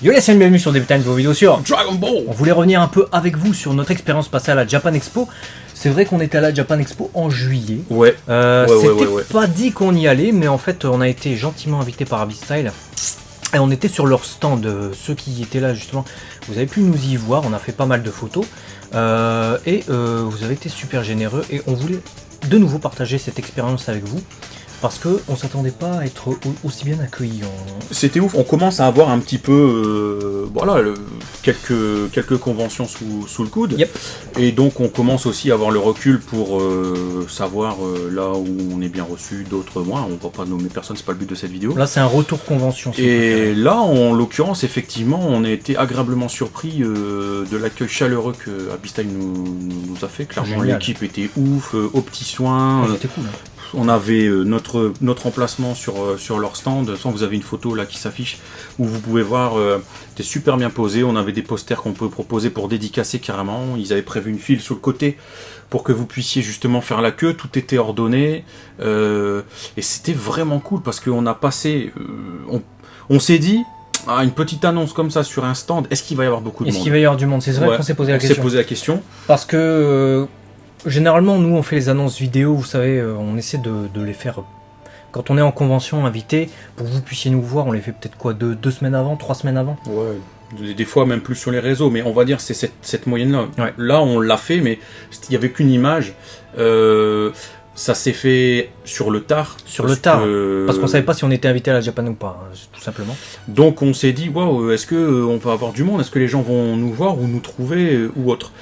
Yo les scènes, bienvenue sur des de vos vidéos sur Dragon Ball. On voulait revenir un peu avec vous sur notre expérience passée à la Japan Expo. C'est vrai qu'on était à la Japan Expo en juillet. Ouais. C'était pas dit qu'on y allait, mais en fait on a été gentiment invité par Abystyle. Et on était sur leur stand, ceux qui étaient là justement, vous avez pu nous y voir, on a fait pas mal de photos. Vous avez été super généreux et on voulait de nouveau partager cette expérience avec vous. Parce qu'on s'attendait pas à être aussi bien accueillis. C'était ouf, on commence à avoir un petit peu quelques conventions sous le coude. Yep. Et donc on commence aussi à avoir le recul pour savoir là où on est bien reçu, d'autres moins. On va pas nommer personne, c'est pas le but de cette vidéo. Là c'est un retour convention. Et là en l'occurrence effectivement on a été agréablement surpris de l'accueil chaleureux que Abystyle nous a fait. Clairement l'équipe était ouf, aux petits soins. C'était cool. On avait notre emplacement sur leur stand. Sans vous avez une photo là qui s'affiche où vous pouvez voir, c'était super bien posé. On avait des posters qu'on peut proposer pour dédicacer carrément. Ils avaient prévu une file sur le côté pour que vous puissiez justement faire la queue. Tout était ordonné et c'était vraiment cool parce qu'on a passé, on s'est dit. Ah, une petite annonce comme ça sur un stand, est-ce qu'il va y avoir beaucoup de monde ? Est-ce qu'il va y avoir du monde ? C'est vrai qu'on s'est posé la question. On s'est posé la question. Parce que généralement, nous, on fait les annonces vidéo, vous savez, on essaie de les faire quand on est en convention invité, pour que vous puissiez nous voir, on les fait peut-être quoi, 2 semaines avant, 3 semaines avant ? Ouais, des fois même plus sur les réseaux, mais on va dire c'est cette moyenne-là. Ouais. Là, on l'a fait, mais il n'y avait qu'une image. Ça s'est fait sur le tard. Parce qu'on savait pas si on était invité à la Japan ou pas, tout simplement. Donc on s'est dit, waouh, est-ce qu'on va avoir du monde ? Est-ce que les gens vont nous voir ou nous trouver ou autre ?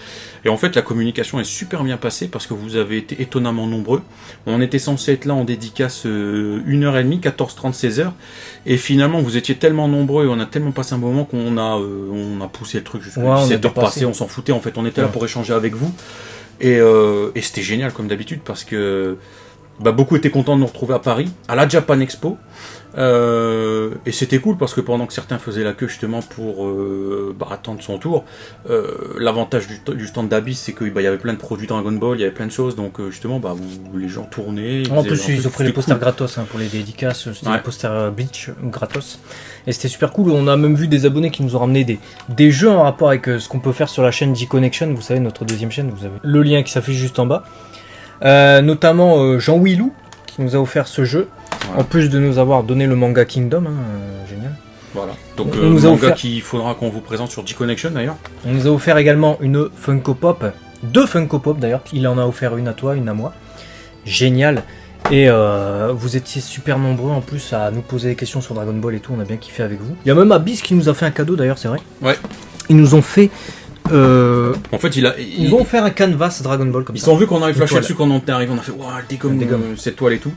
Et en fait, la communication est super bien passée parce que vous avez été étonnamment nombreux. On était censé être là en dédicace 1h30, 14h30, 16h. Et finalement, vous étiez tellement nombreux et on a tellement passé un bon moment qu'on a poussé le truc jusqu'à 17h passées. On s'en foutait en fait. On était là pour échanger avec vous. Et c'était génial comme d'habitude parce que beaucoup étaient contents de nous retrouver à Paris, à la Japan Expo. Et c'était cool parce que pendant que certains faisaient la queue justement pour attendre son tour, l'avantage du stand d'Abyss c'est qu'il y avait plein de produits Dragon Ball, il y avait plein de choses, donc justement les gens tournaient. En plus ils offraient les posters gratos pour les dédicaces, c'était les posters Bleach gratos. Et c'était super cool, on a même vu des abonnés qui nous ont ramené des jeux en rapport avec ce qu'on peut faire sur la chaîne G-Connection, vous savez notre deuxième chaîne, vous avez le lien qui s'affiche juste en bas. Notamment Jean Willou qui nous a offert ce jeu. En plus de nous avoir donné le manga Kingdom, génial. Voilà. Donc manga qu'il faudra qu'on vous présente sur G-Connection d'ailleurs. On nous a offert également une Funko Pop, 2 Funko Pop d'ailleurs. Il en a offert une à toi, une à moi. Génial. Et vous étiez super nombreux en plus à nous poser des questions sur Dragon Ball et tout. On a bien kiffé avec vous. Il y a même Abyss qui nous a fait un cadeau d'ailleurs, c'est vrai. Ouais. Ils nous ont fait. En fait, ils vont faire un canvas Dragon Ball comme ça. Ils ont vu qu'on avait flashé dessus quand on était arrivé. On a fait waouh, le dégomme cette toile et tout.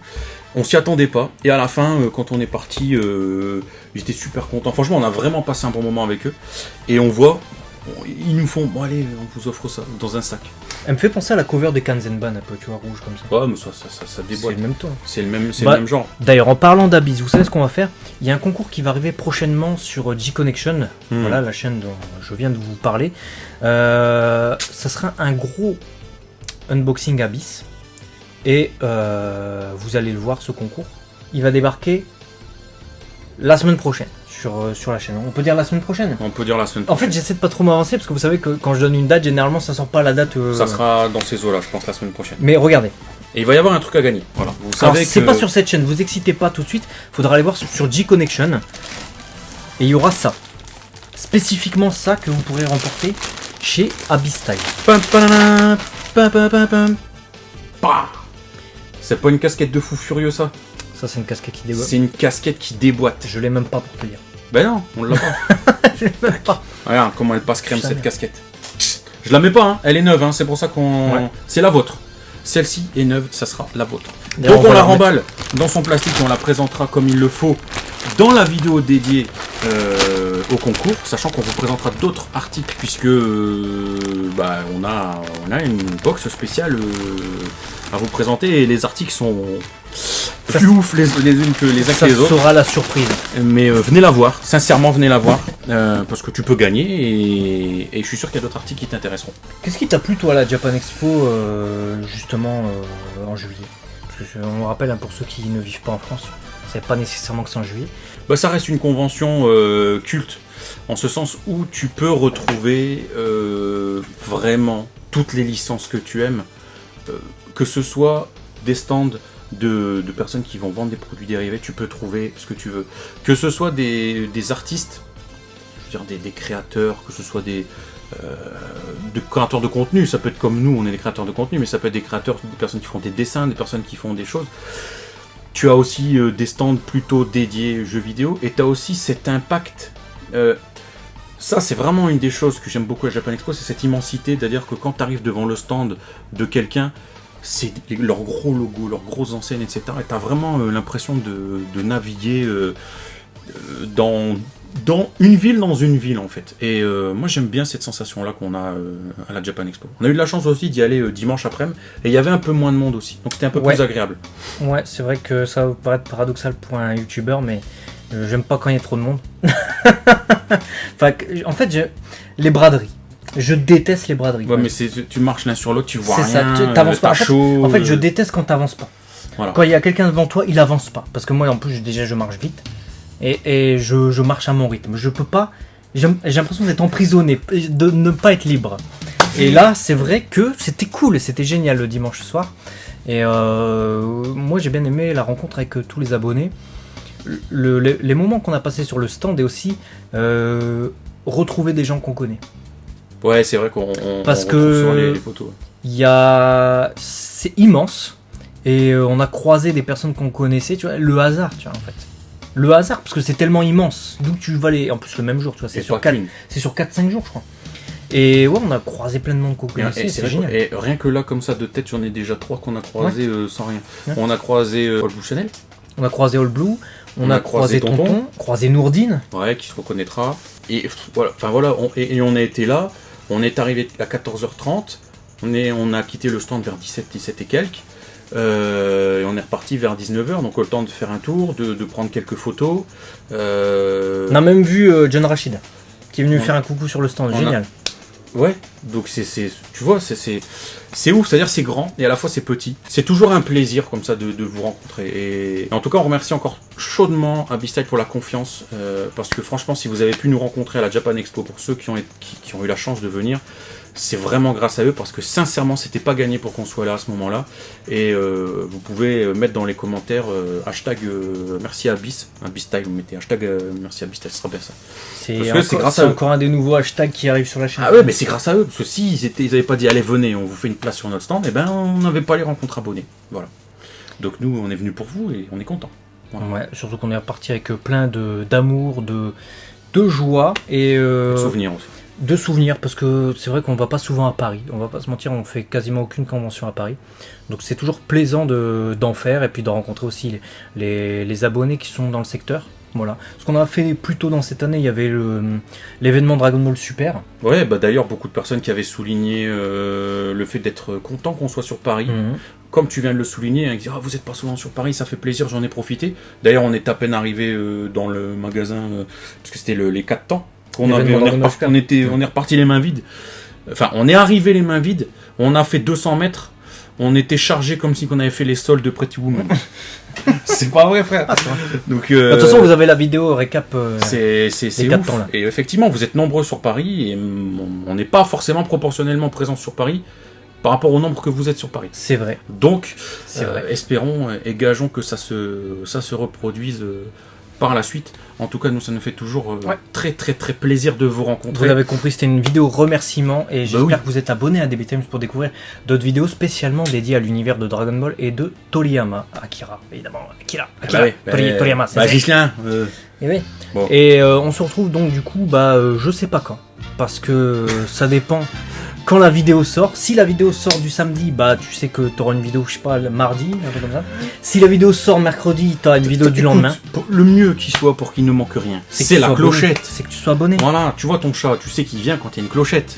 On s'y attendait pas, et à la fin, quand on est parti, j'étais super content. Franchement, on a vraiment passé un bon moment avec eux. Et on voit, ils nous font, bon allez, on vous offre ça dans un sac. Elle me fait penser à la cover des Kanzenban, un peu, tu vois, rouge comme ça. Ouais, mais ça déboîte. C'est le même ton. C'est le même genre. D'ailleurs, en parlant d'Abyss, vous savez ce qu'on va faire ? Il y a un concours qui va arriver prochainement sur G-Connection, voilà la chaîne dont je viens de vous parler. Ça sera un gros unboxing Abyss. Et vous allez le voir, ce concours. Il va débarquer la semaine prochaine sur la chaîne. On peut dire la semaine prochaine ? On peut dire la semaine prochaine. En fait, j'essaie de pas trop m'avancer parce que vous savez que quand je donne une date, généralement ça sort pas la date. Ça sera dans ces eaux-là, je pense, la semaine prochaine. Mais regardez. Et il va y avoir un truc à gagner. Voilà. Vous Alors, savez c'est pas sur cette chaîne, vous excitez pas tout de suite. Faudra aller voir sur G-Connection. Et il y aura ça. Spécifiquement ça que vous pourrez remporter chez Abystyle. C'est pas une casquette de fou furieux, ça ? Ça, c'est une casquette qui déboîte. C'est une casquette qui déboîte. Je l'ai même pas pour te dire. Ben non, on l'a pas. Je l'ai même pas. Regarde comment elle passe crème cette casquette. Je la mets pas, hein. Elle est neuve, hein. C'est pour ça qu'on... Ouais. C'est la vôtre. Celle-ci est neuve, ça sera la vôtre. Donc on la remballe dans son plastique et on la présentera comme il le faut dans la vidéo dédiée au concours, sachant qu'on vous présentera d'autres articles puisque on a une box spéciale à vous présenter et les articles sont plus ouf les unes que les uns que les autres. Ça sera la surprise. Mais venez la voir, sincèrement venez la voir parce que tu peux gagner et je suis sûr qu'il y a d'autres articles qui t'intéresseront. Qu'est-ce qui t'a plu toi à la Japan Expo justement en juillet ? Parce que on rappelle pour ceux qui ne vivent pas en France, c'est pas nécessairement que c'est en juillet. Ça reste une convention culte en ce sens où tu peux retrouver vraiment toutes les licences que tu aimes, que ce soit des stands de personnes qui vont vendre des produits dérivés, tu peux trouver ce que tu veux. Que ce soit des artistes, je veux dire des créateurs, que ce soit des créateurs de contenu, ça peut être comme nous, on est des créateurs de contenu, mais ça peut être des créateurs, des personnes qui font des dessins, des personnes qui font des choses. Tu as aussi des stands plutôt dédiés jeux vidéo, et tu as aussi cet impact. Ça, c'est vraiment une des choses que j'aime beaucoup à Japan Expo, c'est cette immensité, c'est-à-dire que quand tu arrives devant le stand de quelqu'un, c'est leur gros logo, leurs grosses enseignes, etc. Et tu as vraiment l'impression de naviguer dans une ville en fait. Et moi j'aime bien cette sensation là qu'on a à la Japan Expo. On a eu de la chance aussi d'y aller dimanche après-midi et il y avait un peu moins de monde aussi, donc c'était un peu plus agréable. Ouais, c'est vrai que ça va paraître paradoxal pour un youtubeur, mais j'aime pas quand il y a trop de monde. Enfin, en fait, les braderies. Je déteste les braderies. Ouais, mais tu marches l'un sur l'autre, tu vois c'est rien, ça, t'avances pas. chaud. En fait, je déteste quand t'avances pas. Voilà. Quand il y a quelqu'un devant toi, il avance pas. Parce que moi, en plus, déjà, je marche vite. Et je marche à mon rythme. Je peux pas. J'ai l'impression d'être emprisonné, de ne pas être libre. Et là, c'est vrai que c'était cool, c'était génial le dimanche soir. Et moi, j'ai bien aimé la rencontre avec tous les abonnés. Les moments qu'on a passés sur le stand et aussi retrouver des gens qu'on connaît. Ouais, c'est vrai qu'on parce retrouve que sur les photos. C'est immense et on a croisé des personnes qu'on connaissait, tu vois, le hasard, tu vois, en fait. Le hasard, parce que c'est tellement immense. D'où tu vas aller, en plus le même jour, tu vois, c'est sur 4-5 jours, je crois. Et ouais, on a croisé plein de monde qu'on connaissait, c'est génial. Et rien que là, comme ça, de tête, j'en ai déjà 3 qu'on a croisés sans rien. Ouais. On a croisé All Blue Channel. On a croisé All Blue. On a croisé Tonton, croisé Nourdine. Ouais, qui se reconnaîtra. Et voilà, enfin voilà, on a été là. On est arrivé à 14h30. On a quitté le stand vers 17 et quelques. Et on est reparti vers 19h, donc le temps de faire un tour, de prendre quelques photos. On a même vu John Rachid, qui est venu faire un coucou sur le stand, génial. Ouais, donc tu vois, c'est ouf, c'est-à-dire c'est grand et à la fois c'est petit. C'est toujours un plaisir comme ça de vous rencontrer. Et en tout cas, on remercie encore chaudement Abyss pour la confiance, parce que franchement, si vous avez pu nous rencontrer à la Japan Expo, pour ceux qui ont eu la chance de venir, c'est vraiment grâce à eux, parce que sincèrement, c'était pas gagné pour qu'on soit là à ce moment-là. Et vous pouvez mettre dans les commentaires hashtag merci Abyss Style, vous mettez hashtag merci Abyss Style, ce sera bien ça. C'est encore un des nouveaux hashtags qui arrivent sur la chaîne. Ah ouais, mais c'est grâce à eux, parce que s'ils avaient pas dit allez venez, on vous fait une place sur notre stand, et ben on n'avait pas les rencontres abonnés. Voilà. Donc nous on est venus pour vous et on est contents. Voilà. Ouais, surtout qu'on est reparti avec plein d'amour, de joie et de souvenirs aussi. De souvenirs, parce que c'est vrai qu'on va pas souvent à Paris, on va pas se mentir, on fait quasiment aucune convention à Paris, donc c'est toujours plaisant d'en faire et puis de rencontrer aussi les abonnés qui sont dans le secteur. Voilà. Ce qu'on a fait plus tôt dans cette année, il y avait l'événement Dragon Ball Super. Ouais, bah d'ailleurs beaucoup de personnes qui avaient souligné le fait d'être content qu'on soit sur Paris. Comme tu viens de le souligner, hein, ils disent vous êtes pas souvent sur Paris, ça fait plaisir, j'en ai profité. D'ailleurs on est à peine arrivé dans le magasin, parce que c'était les 4 temps. On est reparti les mains vides. Enfin, on est arrivé les mains vides. On a fait 200 mètres. On était chargé comme si on avait fait les soldes de Pretty Woman. C'est pas vrai, frère. Donc, de toute façon, vous avez la vidéo récap. C'est ouf. Temps, là. Et effectivement, vous êtes nombreux sur Paris et on n'est pas forcément proportionnellement présent sur Paris par rapport au nombre que vous êtes sur Paris. C'est vrai. Donc, espérons et gageons que ça se reproduise par la suite. En tout cas, nous, ça nous fait toujours très très très plaisir de vous rencontrer. Vous l'avez compris, c'était une vidéo remerciement et j'espère que vous êtes abonnés à DB Times pour découvrir d'autres vidéos spécialement dédiées à l'univers de Dragon Ball et de Toriyama. Akira, évidemment. Akira. Toriyama, c'est Ghislain. Et oui. Bon. Et on se retrouve donc du coup, je sais pas quand. Parce que ça dépend quand la vidéo sort. Si la vidéo sort du samedi, tu sais que tu auras une vidéo, je sais pas, le mardi, un peu comme ça. Si la vidéo sort mercredi, tu auras une vidéo du lendemain. Le mieux qu'il soit pour qu'il ne manque rien, c'est la clochette. C'est que tu sois abonné. Voilà, tu vois ton chat, tu sais qu'il vient quand il y a une clochette.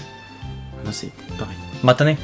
Là, c'est pareil. Matane.